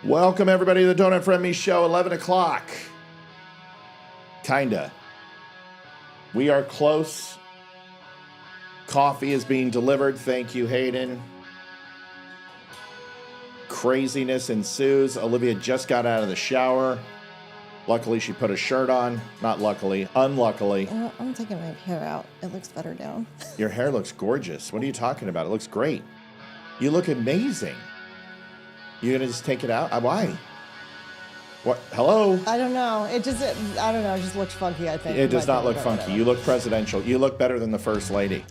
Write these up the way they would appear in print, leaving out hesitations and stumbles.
Welcome, everybody, to the Don't Unfriend Me Show, 11 o'clock. Kinda. We are close. Coffee is being delivered. Thank you, Hayden. Craziness ensues. Olivia just got out of the shower. Luckily, she put a shirt on. Not luckily, unluckily. I'm taking my hair out. It looks better down. Your hair looks gorgeous. What are you talking about? It looks great. You look amazing. You gonna just take it out? Why? What? Hello? I don't know. I don't know. It just looks funky, I think. It does not look funky. You look presidential. You look better than the first lady.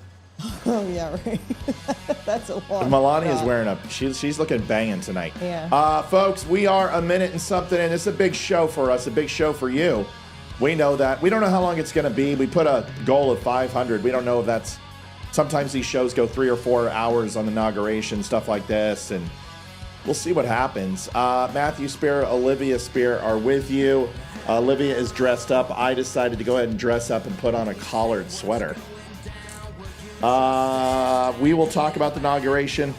Oh, yeah, right. That's a lot. Melania's wearing a... She's looking banging tonight. Yeah. Folks, we are a minute and something, and it's a big show for us, a big show for you. We know that. We don't know how long it's going to be. We put a goal of 500. We don't know if that's... Sometimes these shows go 3 or 4 hours on inauguration, stuff like this, and we'll see what happens. Matthew Spear, Olivia Spear are with you. Olivia is dressed up. I decided to go ahead and dress up and put on a collared sweater. We will talk about the inauguration.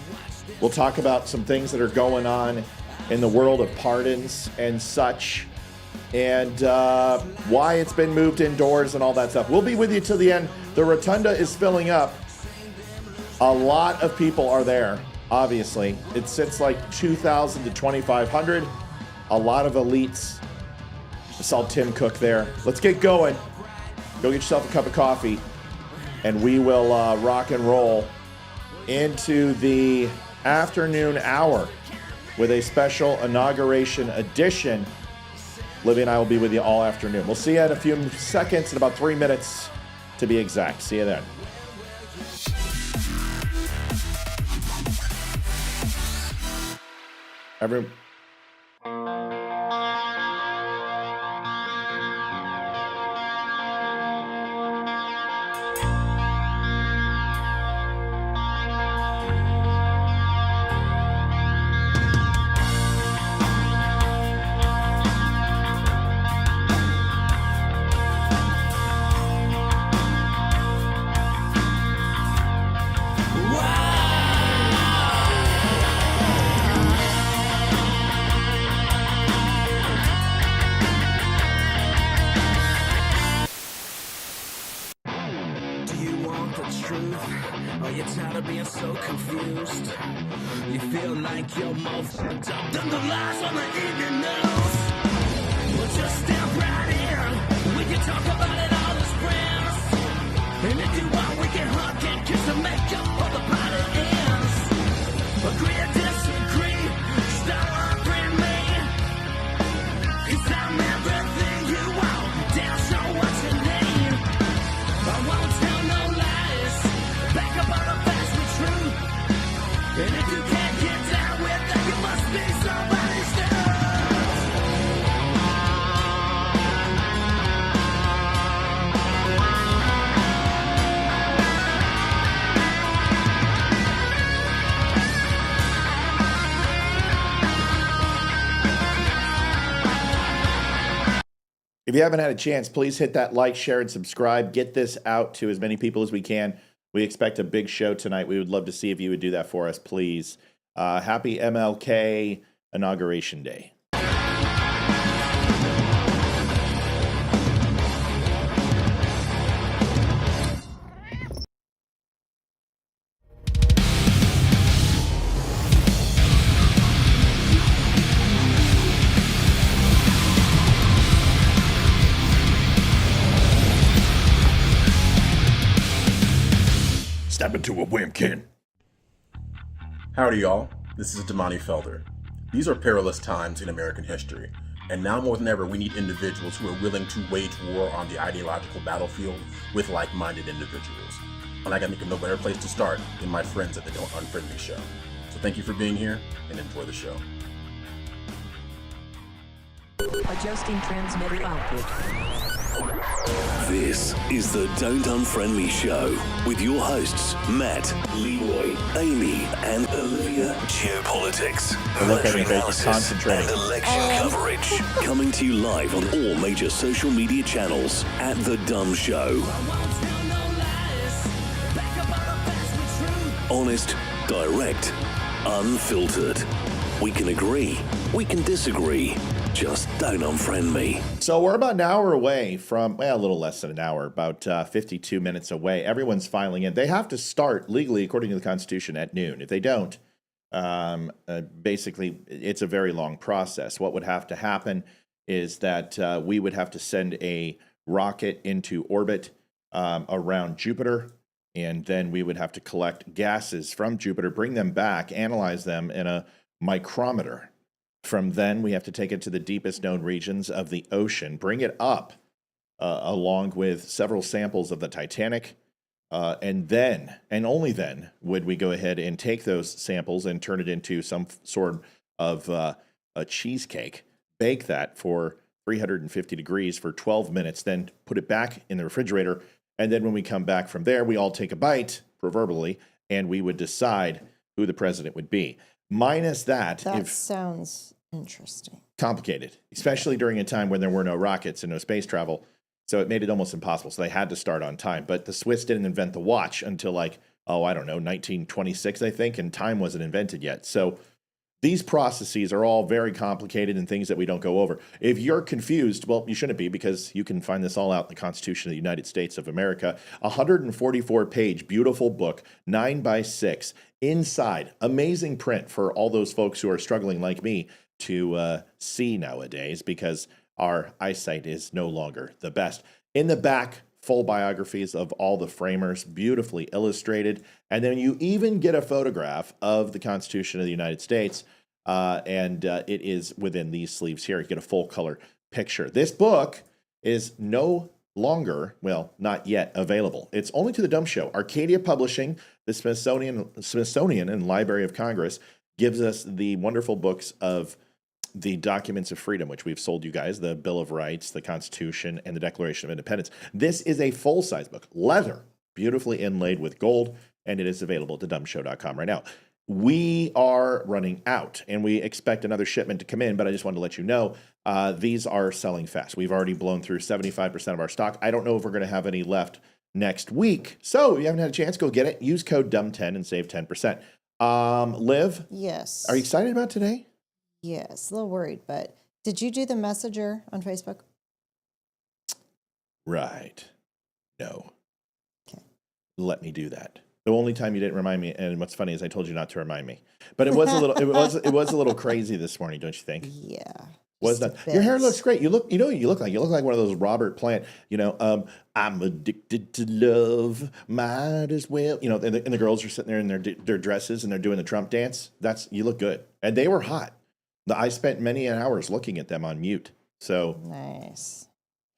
We'll talk about some things that are going on in the world of pardons and such, and why it's been moved indoors and all that stuff. We'll be with you till the end. The rotunda is filling up. A lot of people are there, obviously. It sits like 2,000 to 2,500. A lot of elites. I saw Tim Cook there. Let's get going. Go get yourself a cup of coffee. And we will rock and roll into the afternoon hour with a special inauguration edition. Olivia and I will be with you all afternoon. We'll see you in a few seconds, in about 3 minutes to be exact. See you then. Everyone. If you haven't had a chance, please hit that like, share, and subscribe. Get this out to as many people as we can. We expect a big show tonight. We would love to see if you would do that for us, please. Happy MLK Inauguration Day. Step into a Wimkin. Howdy, y'all. This is Damani Felder. These are perilous times in American history, and now more than ever, we need individuals who are willing to wage war on the ideological battlefield with like-minded individuals. And I can think of no better place to start than my friends at the Don't Unfriend Me Show. So thank you for being here, and enjoy the show. Adjusting transmitter output. This is the Don't Unfriend Me Show with your hosts, Matt, Leroy, Amy, and Olivia. Geopolitics, military analysis, and election coverage. Coming to you live on all major social media channels at The DUM Show. Honest, direct, unfiltered. We can agree, we can disagree. Just don't unfriend me. So we're about an hour away from, well, a little less than an hour, about 52 minutes away. Everyone's filing in. They have to start legally, according to the Constitution, at noon. If they don't, basically, it's a very long process. What would have to happen is that we would have to send a rocket into orbit around Jupiter, and then we would have to collect gases from Jupiter, bring them back, analyze them in a micrometer. From then, we have to take it to the deepest known regions of the ocean, bring it up along with several samples of the Titanic, and then, and only then, would we go ahead and take those samples and turn it into some sort of a cheesecake, bake that for 350 degrees for 12 minutes, then put it back in the refrigerator. And then when we come back from there, we all take a bite, proverbially, and we would decide who the president would be. Minus that. That sounds interesting. Complicated, especially during a time when there were no rockets and no space travel. So it made it almost impossible. So they had to start on time. But the Swiss didn't invent the watch until 1926, I think, and time wasn't invented yet. So these processes are all very complicated and things that we don't go over. If you're confused, well, you shouldn't be, because you can find this all out in the Constitution of the United States of America. 144-page, beautiful book, 9x6. Inside, amazing print for all those folks who are struggling like me to see nowadays, because our eyesight is no longer the best. In the back, full biographies of all the framers, beautifully illustrated. And then you even get a photograph of the Constitution of the United States, and it is within these sleeves here. You get a full color picture. This book is no longer, well, not yet available. It's only to the DUM Show. Arcadia Publishing, the Smithsonian and Library of Congress, gives us the wonderful books of the Documents of Freedom, which we've sold you guys, the Bill of Rights, the Constitution, and the Declaration of Independence. This is a full-size book, leather, beautifully inlaid with gold, and it is available at dumshow.com right now. We are running out, and we expect another shipment to come in, but I just wanted to let you know, these are selling fast. We've already blown through 75% of our stock. I don't know if we're going to have any left next week. So if you haven't had a chance, go get it. Use code DUM10 and save 10%. Liv? Yes. Are you excited about today? Yes, a little worried, but did you do the messenger on Facebook? Right. No. Okay. Let me do that. The only time you didn't remind me, and what's funny is I told you not to remind me, but it was a little, it was a little crazy this morning, don't you think? Yeah. Was that your hair looks great? You look, you look like one of those Robert Plant. I'm addicted to love, might as well. And the girls are sitting there in their dresses and they're doing the Trump dance. You look good, and they were hot. I spent many hours looking at them on mute. So nice.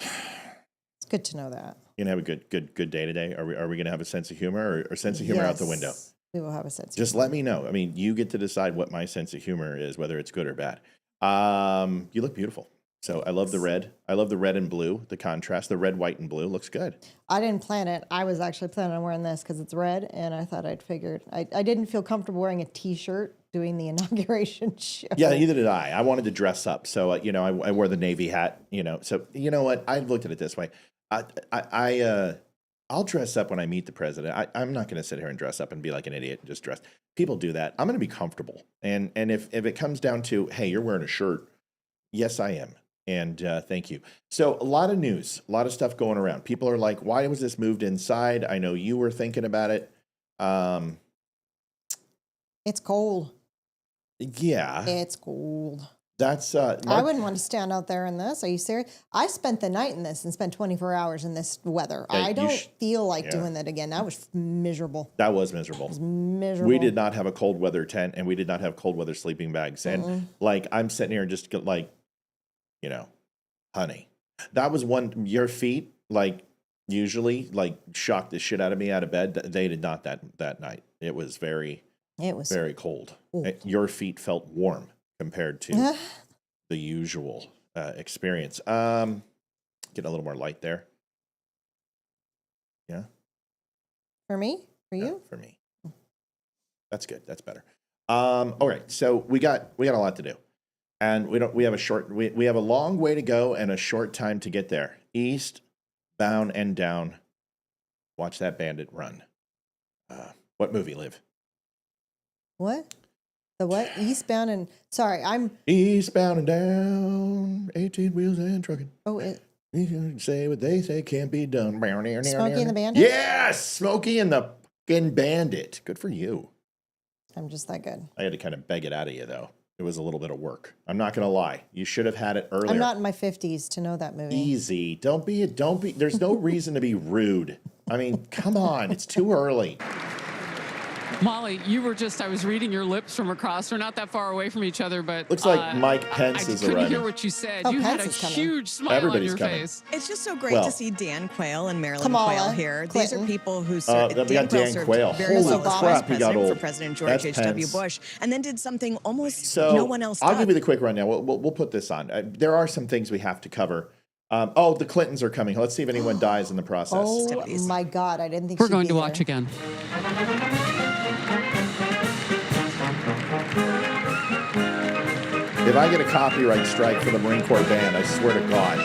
It's good to know that. You gonna have a good day today. Are we gonna have a sense of humor or sense of humor out the window? We will have a sense. Just let me know. I mean, you get to decide what my sense of humor is, whether it's good or bad. You look beautiful. So I love the red. I love the red and blue. The contrast, the red, white, and blue looks good. I didn't plan it. I was actually planning on wearing this because it's red, and I thought I didn't feel comfortable wearing a T-shirt doing the inauguration show. Yeah, neither did I. I wanted to dress up, so I wore the navy hat. So you know what? I looked at it this way. I'll dress up when I meet the president. I'm not going to sit here and dress up and be like an idiot and just dress. People do that. I'm going to be comfortable. And if it comes down to, hey, you're wearing a shirt, yes, I am. And thank you. So a lot of news, a lot of stuff going around. People are like, why was this moved inside? I know you were thinking about it. It's cold. Yeah. It's cold. That's I wouldn't want to stand out there in this. Are you serious? I spent the night in this and spent 24 hours in this weather. Yeah, I don't feel like doing that again. That was miserable. That was miserable. It was miserable. We did not have a cold weather tent, and we did not have cold weather sleeping bags. And I'm sitting here and just honey, that was your feet, usually shocked the shit out of me out of bed. They did not that night. It was very cold. Your feet felt warm compared to the usual experience. Get a little more light there. Yeah. For me? For you? For me. That's good. That's better. All right. So we got a lot to do. And we have a long way to go and a short time to get there. East, bound and down. Watch that bandit run. What movie, Liv? What? The what? Eastbound and sorry, I'm Eastbound and down, 18 wheels and trucking. oh it, Say what they say can't be done. Smokey and the Bandit? Yes, Smokey and the fucking Bandit. Good for you. I'm just that good. I had to kind of beg it out of you, though. It was a little bit of work. I'm not going to lie. You should have had it earlier. I'm not in my 50s to know that movie. Easy. Don't be. There's no reason to be rude. I mean, come on. It's too early. Molly, you were just, I was reading your lips from across. We're not that far away from each other, but Looks like Mike Pence I is couldn't arriving. hear what you said. Oh, You Pence had a is coming. huge smile Everybody's on your coming. face. It's just so great Well- to see Dan Quayle and Marilyn Kamala, Quayle here. These are Clinton. people who we served. got Dan Dan served Quayle. very Holy well as crap, vice he got president old. for President George That's H.W. Pence. Bush, and then did something almost So no one else I'll did. give you the quick rundown. We'll put this on. There are some things we have to cover. The Clintons are coming. Let's see if anyone dies in the process. Oh my God, I didn't think We're she'd going be to there. watch again. If I get a copyright strike for the Marine Corps band, I swear to God.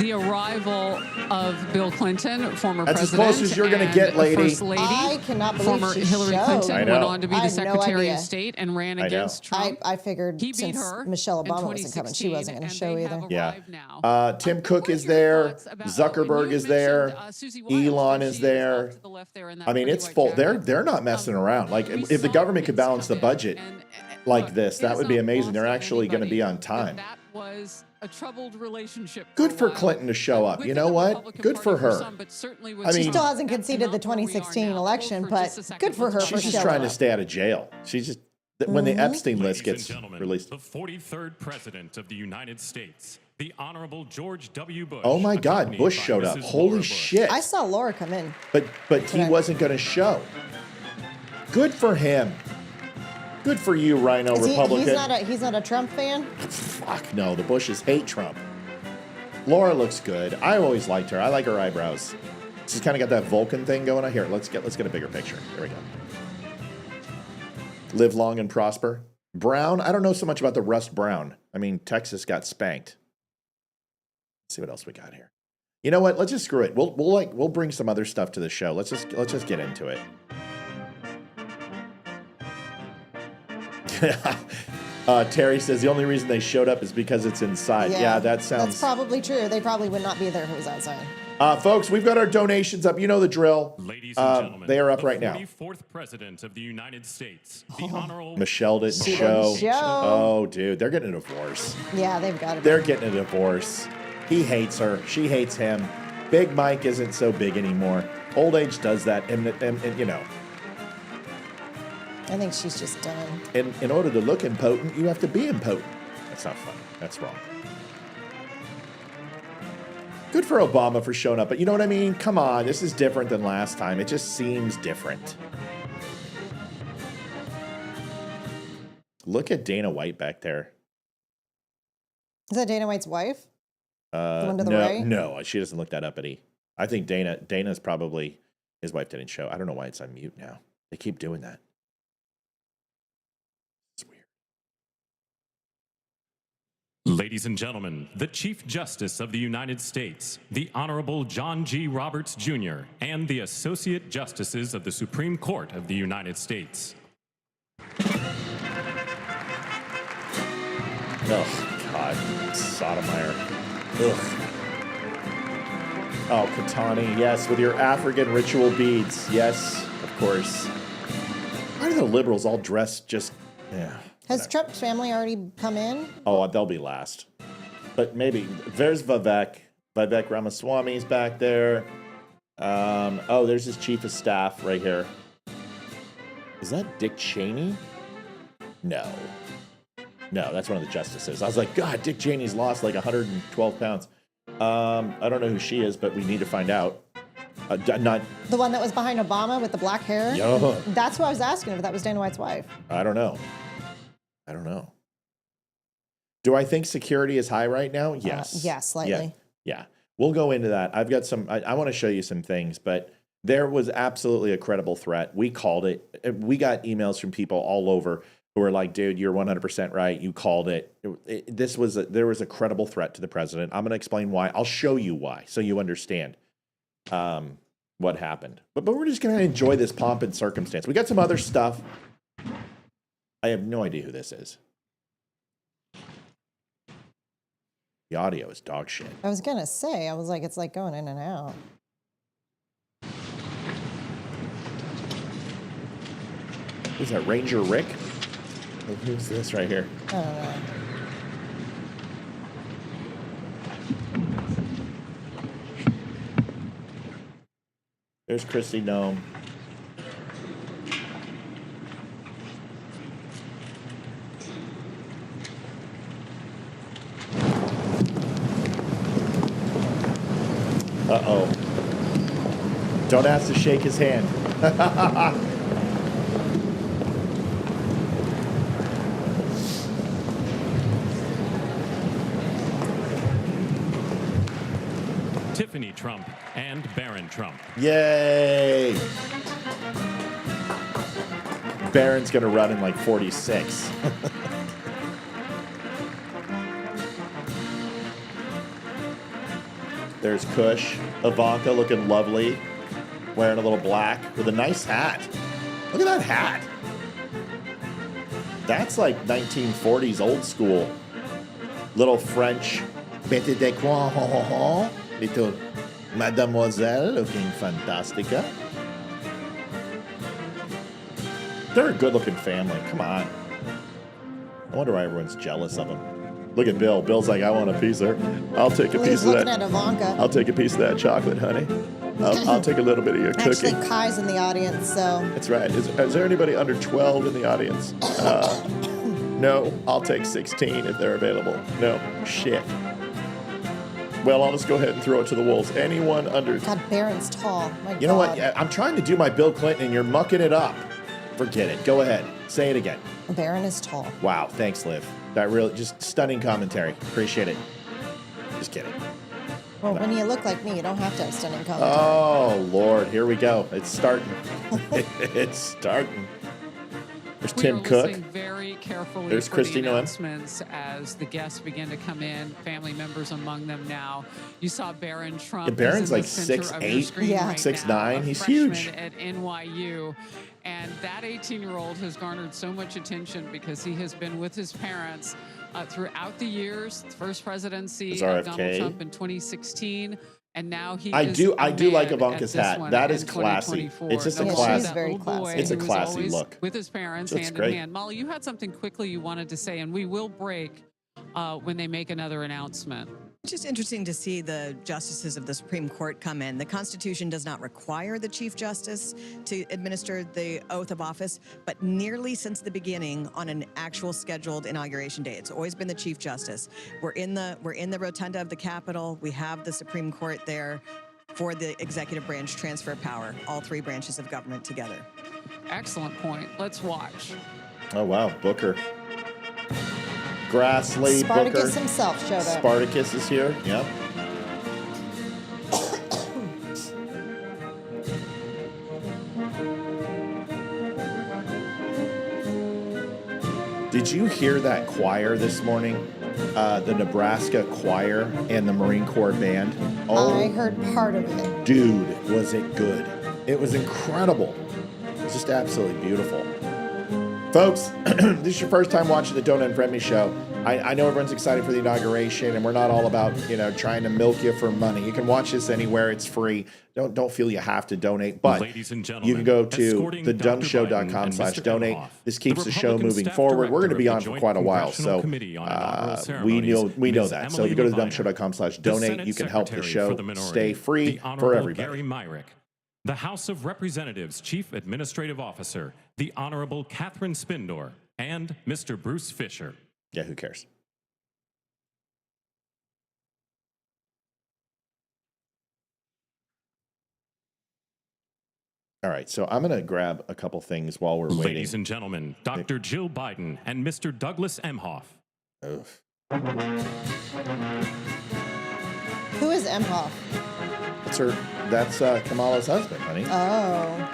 The arrival of Bill Clinton, former That's as president. close as you're gonna and get, lady. First lady. I cannot believe Former she Hillary showed. Clinton I went know. on to be I the had no Secretary idea. of State and ran I know. against Trump. I figured He beat since her Michelle in Obama wasn't coming, she 2016, wasn't going to and show they either. have Yeah. arrived now. Tim What Cook were is your there. thoughts about- Zuckerberg you is there. mentioned, Susie Wiles, Elon and is she there. off to the left there in that I mean, pretty it's white full. jacket. They're not messing around. Like, We if the saw government could kids balance the come in, budget and, like look, this, it that is would be not amazing. They're lost on actually going to be anybody on time. that was a troubled relationship. Good a for while. Clinton to show up. You Within know the what? Republican Good for Party her. some, but certainly with I mean- She some. still hasn't That's conceded the not where we are 2016 now. election, Hold for just but a second. good for her Let's for She's just showing trying to up. stay out of jail. She's just when the Epstein list Ladies gets and gentlemen, released. the 43rd President of the United States, the Honorable George W. Bush. Oh my God, accompanied Bush by showed up. Mrs. Holy Laura Bush. shit! I saw Laura come in. But he Today. wasn't going to show. Good for him. Good for you, Rhino Is he, Republican. he's not a Trump fan? Fuck no, the Bushes hate Trump. Laura looks good. I always liked her. I like her eyebrows. She's kind of got that Vulcan thing going on here. Let's get a bigger picture. Here we go. Live long and prosper. Brown. I don't know so much about the Russ Brown. I mean, Texas got spanked. Let's see what else we got here. You know what? Let's just screw it. We'll bring some other stuff to the show. Let's just get into it. Terry says the only reason they showed up is because it's inside. Yeah, that That's sounds. probably true. They probably would not be there if it was outside. Folks, we've got our donations up. You know the drill. Ladies and gentlemen, they are up the right now. 44th President of the United States, the Honorable Michelle didn't She show. didn't show. Oh, dude, they're getting a divorce. Yeah, they've got to be. They're getting a divorce. He hates her. She hates him. Big Mike isn't so big anymore. Old age does that, and you know. I think she's just done. In order to look impotent, you have to be impotent. That's not funny. That's wrong. Good for Obama for showing up, but you know what I mean? Come on, this is different than last time. It just seems different. Look at Dana White back there. Is that Dana White's wife? The one to the no, right? no, she doesn't look that uppity. I think Dana's probably, his wife didn't show. I don't know why it's on mute now. They keep doing that. It's weird. Ladies and gentlemen, the Chief Justice of the United States, the Honorable John G. Roberts, Jr., and the Associate Justices of the Supreme Court of the United States. Oh, God. Sotomayor. Ugh. Oh, Katani, yes, with your African ritual beads. Yes, of course. Why do the liberals all dress just, yeah. Has Trump's family already come in? Oh, they'll be last. But maybe. There's Vivek. Vivek Ramaswamy's back there. Oh, there's his chief of staff right here. Is that Dick Cheney? No. No, that's one of the justices. I was like, God, Dick Cheney's lost like 112 pounds. I don't know who she is, but we need to find out. Not. The one that was behind Obama with the black hair? Yeah. That's who I was asking if that was Dana White's wife. I don't know. Do I think security is high right now? Yes. Yeah, slightly. Yeah. We'll go into that. I've got some, I want to show you some things, but there was absolutely a credible threat. We called it. We got emails from people all over who were like, dude, you're 100% right. You called it. There was a credible threat to the president. I'm going to explain why. I'll show you why so you understand what happened. But we're just going to enjoy this pomp and circumstance. We got some other stuff. I have no idea who this is. The audio is dog shit. I was gonna say, I was like, it's like going in and out. Who's that, Ranger Rick? Who's this right here? I don't know. There's Christy Nome. Uh-oh. Don't ask to shake his hand. Tiffany Trump and Barron Trump. Yay! Barron's gonna run in like 46. There's Kush. Ivanka looking lovely. Wearing a little black with a nice hat. Look at that hat. That's like 1940s old school. Little French. Mettez des coins, ho, ho, ho. Little mademoiselle looking fantastica. They're a good looking family. Come on. I wonder why everyone's jealous of them. Look at Bill. Bill's like, I want a piece of her. I'll take a Well, piece he's of looking that. at Ivanka. I'll take a piece of that chocolate, honey. I'll take a little bit of your cookie. Actually, Kai's in the audience, so. That's right. Is there anybody under 12 in the audience? No. I'll take 16 if they're available. No. Shit. Well, I'll just go ahead and throw it to the wolves. Anyone under... God, Barron's tall. My God. You know what? I'm trying to do my Bill Clinton, and you're mucking it up. Forget it. Go ahead. Say it again. Barron is tall. Wow. Thanks, Liv. That really... Just stunning commentary. Appreciate it. Just kidding. Well, when you look like me, you don't have to have stunning commentary. Oh, Lord. Here we go. It's starting. It's starting. There's Tim Cook. Listening very carefully. There's for Christy the Noem. announcements as the guests begin to come in. Family members among them now. You saw Barron Trump. Yeah, Barron's He's in like the center of your 6'8", screen Yeah. right 6'9". now, a He's freshman huge. at NYU. And that 18-year-old has garnered so much attention because he has been with his parents throughout the years. The first presidency Is of RFK? Donald Trump in 2016. And now he I is do a like man Ivanka's at this hat. one That in is classy. 2024. It's just a No Yeah, classy. longer she's that very little boy classy. It's a who was classy always look. with his parents Looks hand great. in hand. Molly, you had something quickly you wanted to say, and we will break when they make another announcement. It's just interesting to see the justices of the Supreme Court come in. The Constitution does not require the Chief Justice to administer the oath of office, but nearly since the beginning, on an actual scheduled inauguration day, it's always been the Chief Justice. We're in the rotunda of the Capitol. We have the Supreme Court there for the executive branch transfer of power, all three branches of government together. Excellent point. Let's watch. Oh, wow. Booker. Grassley, Spartacus Booker. himself showed up. Spartacus is here. Yep. Did you hear that choir this morning? The Nebraska choir and the Marine Corps band. I heard part of it. Dude, was it good. It was incredible. Just absolutely beautiful. Folks, this is your first time watching the Don't Unfriend Me show. I know everyone's excited for the inauguration, and we're not all about, trying to milk you for money. You can watch this anywhere. It's free. Don't feel you have to donate, but Ladies and gentlemen, you can go to escorting thedumshow.com/donate. This keeps the show Republican moving staff forward. We're going to be director on of the for Joint quite a while, Congressional so Committee on Inaugural we know Ceremonies, that. Ms. So if you go to Emily thedumshow.com/donate, Senate you can help the Secretary for show the Minority, stay free the for Honorable everybody. Gary Myrick, the House of Representatives Chief Administrative Officer, the Honorable Catherine Spindor, and Mr. Bruce Fisher. Yeah, who cares? All right, so I'm going to grab a couple things while we're waiting. Ladies and gentlemen, Dr. Jill Biden and Mr. Douglas Emhoff. Oof. Who is Emhoff? That's Kamala's husband, honey. Oh.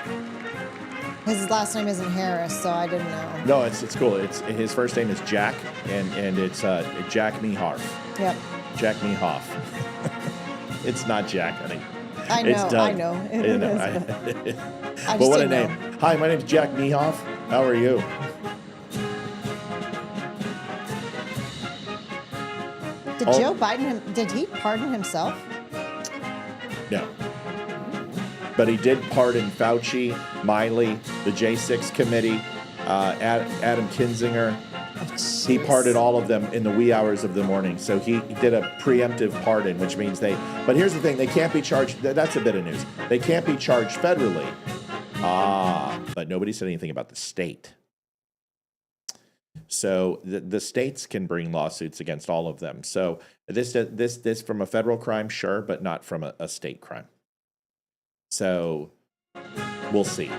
His last name isn't Harris, so I didn't know. No, it's cool. It's his first name is Jack, and it's Jack Mehoff. Yep. Jack Mehoff. It's not Jack, honey. I know, It's Doug. I know. It You know, is, I- I but just what a didn't name. know. Hi, my name's Jack Mehoff. How are you? Did Joe Biden, did he pardon himself? No. But he did pardon Fauci, Miley, the J6 committee, Adam Kinzinger. He pardoned all of them in the wee hours of the morning. So he did a preemptive pardon, which means but here's the thing, they can't be charged, that's a bit of news. They can't be charged federally. But nobody said anything about the state. So the states can bring lawsuits against all of them. So this from a federal crime, sure, but not from a state crime. So we'll see.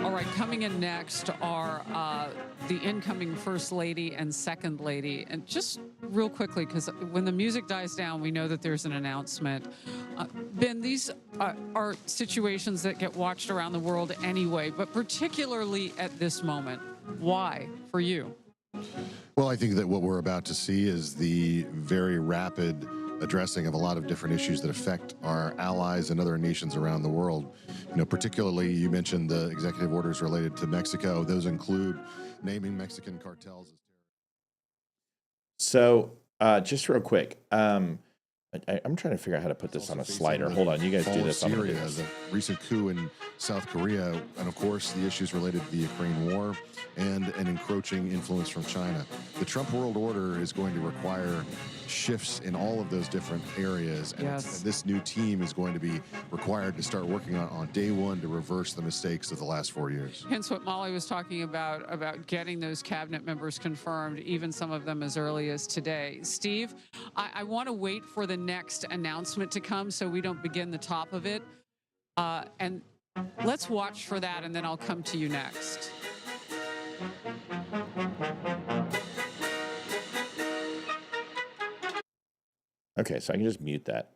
All right, coming in next are the incoming First Lady and Second Lady. And just real quickly, because when the music dies down, we know that there's an announcement. Ben, these are situations that get watched around the world anyway, but particularly at this moment. Why for you? Well, I think that what we're about to see is the very rapid addressing of a lot of different issues that affect our allies and other nations around the world. You know, particularly you mentioned the executive orders related to Mexico. Those include naming Mexican cartels. So just real quick, I'm trying to figure out how to put this on a slider. Hold on, you guys do this. Syria, the recent coup in South Korea, and of course the issues related to the Ukraine war and an encroaching influence from China. The Trump world order is going to require shifts in all of those different areas, and this new team is going to be required to start working on day one to reverse the mistakes of the last 4 years. Hence what Molly was talking about getting those cabinet members confirmed, even some of them as early as today. Steve, I want to wait for the next announcement to come so we don't begin the top of it. And let's watch for that, and then I'll come to you next. Okay, so I can just mute that.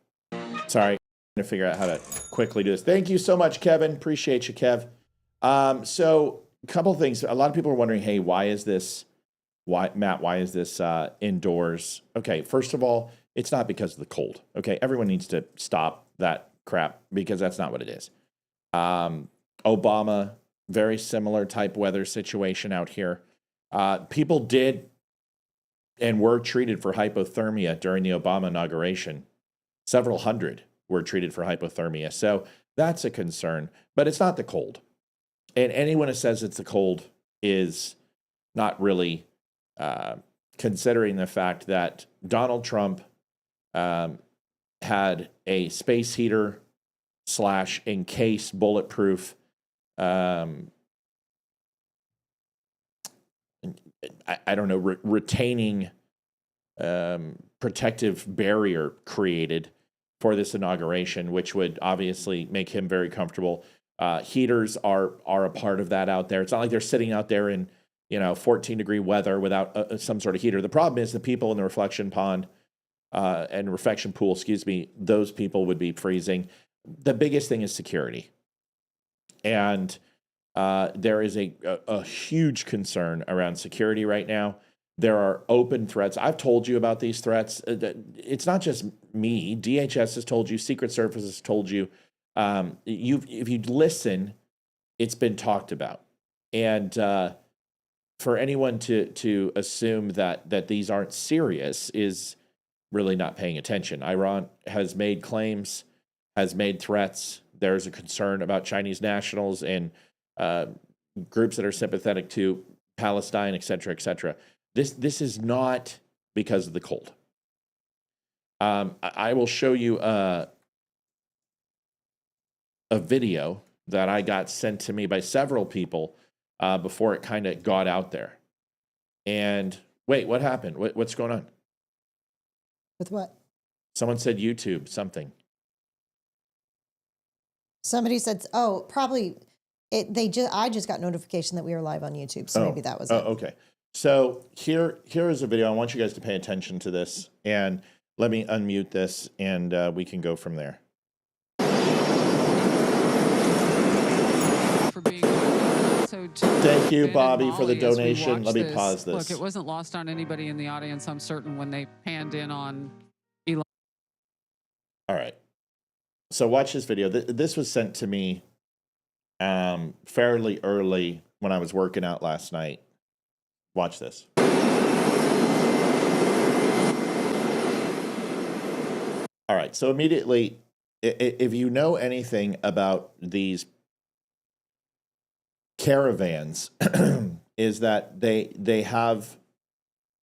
Sorry, I'm trying to figure out how to quickly do this. Thank you so much, Kevin. Appreciate you, Kev. So a couple of things. A lot of people are wondering, hey, why is this indoors? Okay, first of all, it's not because of the cold. Okay, everyone needs to stop that crap because that's not what it is. Obama, very similar type weather situation out here. People did and were treated for hypothermia during the Obama inauguration. Several hundred were treated for hypothermia. So that's a concern, but it's not the cold. And anyone who says it's the cold is not really considering the fact that Donald Trump had a space heater / encase bulletproof I don't know, retaining protective barrier created for this inauguration, which would obviously make him very comfortable. Heaters are a part of that out there. It's not like they're sitting out there in 14-degree weather without some sort of heater. The problem is the people in the reflection pond and reflection pool, those people would be freezing. The biggest thing is security. And there is a huge concern around security right now. There are open threats. I've told you about these threats. It's not just me. DHS has told you. Secret Service has told you. If you listen, it's been talked about. And for anyone to assume that these aren't serious is really not paying attention. Iran has made claims, has made threats. There's a concern about Chinese nationals and groups that are sympathetic to Palestine, et cetera, et cetera. This is not because of the cold. I will show you a video that I got sent to me by several people before it kind of got out there. And wait, what happened? What's going on? With what? Someone said YouTube something. Somebody said, "Oh, probably." I just got notification that we were live on YouTube, so maybe that was it. Okay. So here is a video. I want you guys to pay attention to this, and let me unmute this, and we can go from there. Thank you, Bobby, for the donation. Let me pause this. Look, it wasn't lost on anybody in the audience, I'm certain, when they panned in on Elon. All right. So watch this video. This was sent to me fairly early when I was working out last night. Watch this. All right, so immediately, if you know anything about these caravans, is that they have